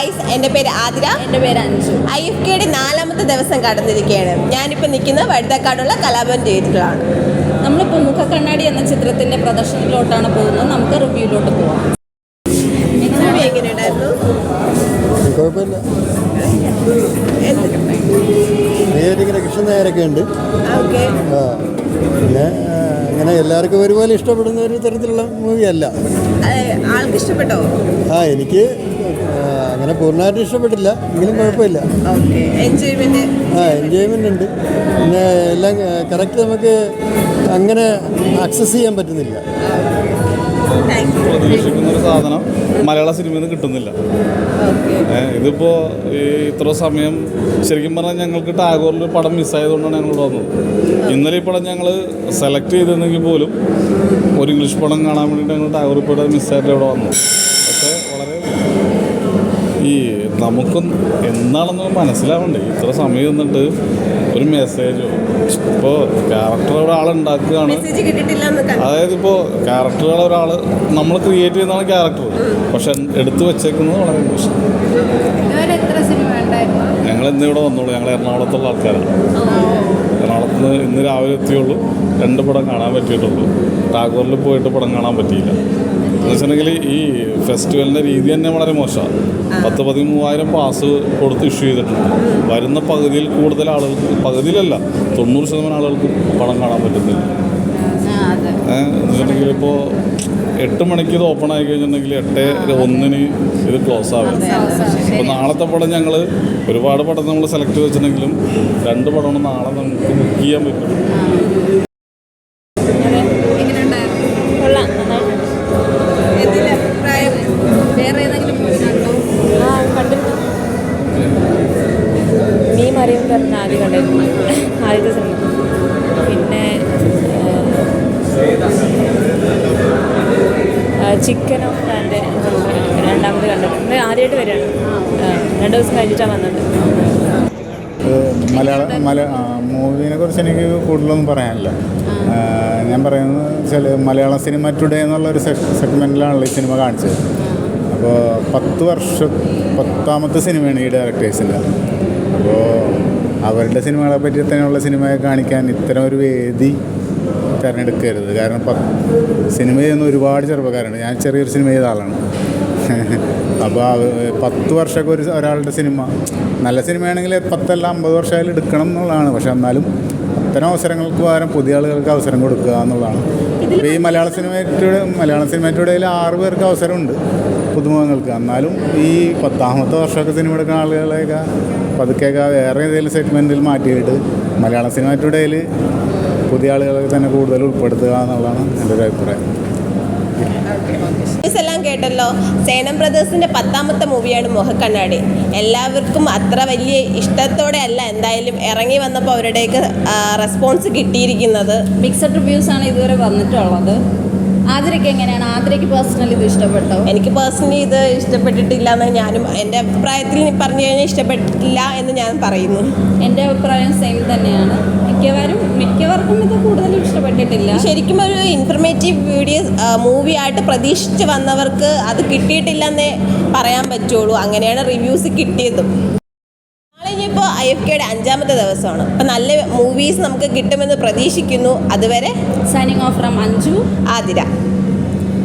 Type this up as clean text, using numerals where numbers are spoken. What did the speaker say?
Guys, എൻ്റെ പേര് ആതിര. എൻ്റെ പേര് അഞ്ജു. IFKയുടെ 4ാമത്തെ ദിവസം കടന്നിരിക്കുകയാണ്. ഞാനിപ്പോൾ നിൽക്കുന്നത് വഴുതക്കാടുള്ള കലാഭവൻ തിയേറ്ററിലാണ്. നമ്മളിപ്പോൾ മുഖക്കണ്ണാടി എന്ന ചിത്രത്തിൻ്റെ പ്രദർശനത്തിലോട്ടാണ് പോകുന്നത്. നമുക്ക് റിവ്യൂയിലോട്ട് പോവാം. മൂവി എങ്ങനെയുണ്ടായിരുന്നു? കുഴപ്പമില്ല. കൃഷ്ണനായരൊക്കെ ഉണ്ട്. ഓക്കെ. പിന്നെ അങ്ങനെ എല്ലാവർക്കും ഒരുപോലെ ഇഷ്ടപ്പെടുന്ന ഒരു തരത്തിലുള്ള മൂവിയല്ല. ആൾക്ക് ഇഷ്ടപ്പെട്ടോ? എനിക്ക് അങ്ങനെ പൂർണ്ണമായിട്ട് ഇഷ്ടപ്പെട്ടില്ല, എങ്കിലും കുഴപ്പമില്ല. എൻജോയ്മെൻ്റ് ഉണ്ട്. പിന്നെ എല്ലാം കറക്റ്റ് നമുക്ക് അങ്ങനെ ആക്സസ് ചെയ്യാൻ പറ്റുന്നില്ല. പ്രതീക്ഷിക്കുന്നൊരു സാധനം മലയാള സിനിമയിൽ നിന്ന് കിട്ടുന്നില്ല. ഇതിപ്പോൾ ഇത്ര സമയം ശരിക്കും പറഞ്ഞാൽ ഞങ്ങൾക്ക് ടാഗോറിൻ്റെ പടം മിസ്സായതുകൊണ്ടാണ് ഞങ്ങൾ വന്നത്. ഇന്നലെ ഈ പടം ഞങ്ങൾ സെലക്ട് ചെയ്തിരുന്നെങ്കിൽ പോലും ഒരു ഇംഗ്ലീഷ് പടം കാണാൻ വേണ്ടിയിട്ട് ഞങ്ങൾ ടാഗോർ പടം മിസ്സായിട്ട് ഇവിടെ വന്നു. പക്ഷേ വളരെ നമുക്കും എന്താണെന്ന് മനസ്സിലാവണ്ടേ. ഇത്ര സമയം നിന്നിട്ട് ഒരു മെസ്സേജോ ഇപ്പോൾ ക്യാരക്ടർ ഒരാളുണ്ടാക്കുകയാണ്. അതായത് ഇപ്പോൾ ക്യാരക്ടറുകൾ ഒരാൾ നമ്മൾ ക്രിയേറ്റ് ചെയ്യുന്നതാണ് ക്യാരക്ടർ, പക്ഷെ എടുത്തു വെച്ചേക്കുന്നത് വളരെ മോശം. ഞങ്ങൾ ഇന്നിവിടെ വന്നോളൂ. ഞങ്ങൾ എറണാകുളത്തുള്ള ആൾക്കാരാണ്. എറണാകുളത്ത് നിന്ന് ഇന്ന് രാവിലെ എത്തിയുള്ളൂ. 2 പടം കാണാൻ പറ്റിയിട്ടുള്ളൂ. ടാഗോറിൽ പോയിട്ട് പടം കാണാൻ പറ്റിയില്ല. എന്ന് വെച്ചിട്ടുണ്ടെങ്കിൽ ഈ ഫെസ്റ്റിവലിൻ്റെ രീതി തന്നെ വളരെ മോശമാണ്. 10-13,000 പാസ് കൊടുത്ത് ഇഷ്യൂ ചെയ്തിട്ടുണ്ട്. വരുന്ന പകുതിയിൽ കൂടുതൽ ആളുകൾക്ക്, പകുതിയിലല്ല 90% ആളുകൾക്ക് പടം കാണാൻ പറ്റുന്നില്ല. എന്ന് വെച്ചിട്ടുണ്ടെങ്കിൽ ഇപ്പോൾ 8 മണിക്ക് ഇത് ഓപ്പൺ ആയി കഴിഞ്ഞിട്ടുണ്ടെങ്കിൽ 8:01 ഇത് ക്ലോസ് ആവും. അപ്പോൾ നാളത്തെ പടം ഞങ്ങൾ ഒരുപാട് പടം നമ്മൾ സെലക്ട് ചെയ്ത് വെച്ചിട്ടുണ്ടെങ്കിലും 2 പടമാണ് നാളെ നമുക്ക് ബുക്ക് ചെയ്യാൻ പറ്റും. ആദ്യം കണ്ടായിരുന്നു, ആദ്യത്തെ സിനിമ. പിന്നെ ചിക്കനും എൻ്റെ 2ാമത് കണ്ടിട്ടുണ്ട്. ആദ്യമായിട്ട് വരികയാണ്. 2 ദിവസം കഴിഞ്ഞിട്ടാണ് വന്നത്. മൂവിനെ കുറിച്ച് എനിക്ക് കൂടുതലൊന്നും പറയാനില്ല. ഞാൻ പറയുന്നത് വെച്ചാൽ മലയാളം സിനിമ ടുഡേ എന്നുള്ളൊരു സെഗ്മെൻറ്റിലാണല്ലോ ഈ സിനിമ കാണിച്ചത്. അപ്പോൾ 10ാമത്തെ സിനിമയാണ് ഈ ഡയറക്ടേഴ്സിൻ്റെ. അപ്പോൾ അവരുടെ സിനിമകളെ പറ്റി തന്നെയുള്ള സിനിമയെ കാണിക്കാൻ ഇത്തരം ഒരു വേദി തിരഞ്ഞെടുക്കരുത്. കാരണം സിനിമ ചെയ്യുന്ന ഒരുപാട് ചെറുപ്പക്കാരുണ്ട്. ഞാൻ ചെറിയൊരു സിനിമ ചെയ്ത ആളാണ്. അപ്പോൾ 10 വർഷമൊക്കെ ഒരാളുടെ സിനിമ നല്ല സിനിമയാണെങ്കിൽ 10 അല്ല 50 വർഷമായാലും എടുക്കണം എന്നുള്ളതാണ്. പക്ഷെ എന്നാലും അത്തരം അവസരങ്ങൾക്ക് പകരം പുതിയ ആളുകൾക്ക് അവസരം കൊടുക്കുക എന്നുള്ളതാണ്. ഇപ്പോൾ ഈ മലയാള സിനിമയുടെ ഇടയിൽ 6 പേർക്ക് അവസരമുണ്ട്, പുതുമുഖങ്ങൾക്ക്. എന്നാലും ഈ 10ാമത്തെ വർഷമൊക്കെ സിനിമ എടുക്കുന്ന ആളുകളെയൊക്കെ പതുക്കെയൊക്കെ വേറെ ഏതെങ്കിലും സെഗ്മെൻറ്റിൽ മാറ്റിയിട്ട് മലയാള സിനിമയുടെ ഇടയിൽ പുതിയ ആളുകളെ തന്നെ കൂടുതൽ ഉൾപ്പെടുത്തുക എന്നുള്ളതാണ് എൻ്റെ ഒരു അഭിപ്രായം. എല്ലാം കേട്ടല്ലോ. സേനം ബ്രദേഴ്സിൻ്റെ 10ാമത്തെ മൂവിയാണ് മുഖക്കണ്ണാടി. എല്ലാവർക്കും അത്ര വലിയ ഇഷ്ടത്തോടെ അല്ല എന്തായാലും ഇറങ്ങി വന്നപ്പോൾ അവരുടെയൊക്കെ റെസ്പോൺസ് കിട്ടിയിരിക്കുന്നത്. മിക്സഡ് റിവ്യൂസാണ് ഇതുവരെ വന്നിട്ടുള്ളത്. ആതിരയ്ക്ക് എങ്ങനെയാണ്? ആതിരയ്ക്ക് പേഴ്സണലി ഇത് ഇഷ്ടപ്പെട്ടോ? എനിക്ക് പേഴ്സണലി ഇത് ഇഷ്ടപ്പെട്ടിട്ടില്ല എന്ന് ഞാനും എൻ്റെ അഭിപ്രായത്തിൽ പറഞ്ഞു കഴിഞ്ഞാൽ ഇഷ്ടപ്പെട്ടില്ല എന്ന് ഞാൻ പറയുന്നു. എൻ്റെ അഭിപ്രായം സെയിം തന്നെയാണ്. മിക്കവർക്കും ഇത് കൂടുതലും ഇഷ്ടപ്പെട്ടിട്ടില്ല. ശരിക്കും ഒരു ഇൻഫർമേറ്റീവ് മൂവി ആയിട്ട് പ്രതീക്ഷിച്ച് വന്നവർക്ക് അത് കിട്ടിയിട്ടില്ലെന്നേ പറയാൻ പറ്റുള്ളൂ. അങ്ങനെയാണ് റിവ്യൂസ് കിട്ടിയതും. നാളെ ഇനിയിപ്പോൾ IFKയുടെ 5ാമത്തെ ദിവസമാണ്. അപ്പം നല്ല മൂവീസ് നമുക്ക് കിട്ടുമെന്ന് പ്രതീക്ഷിക്കുന്നു. അതുവരെ signing off from Anju, Athira.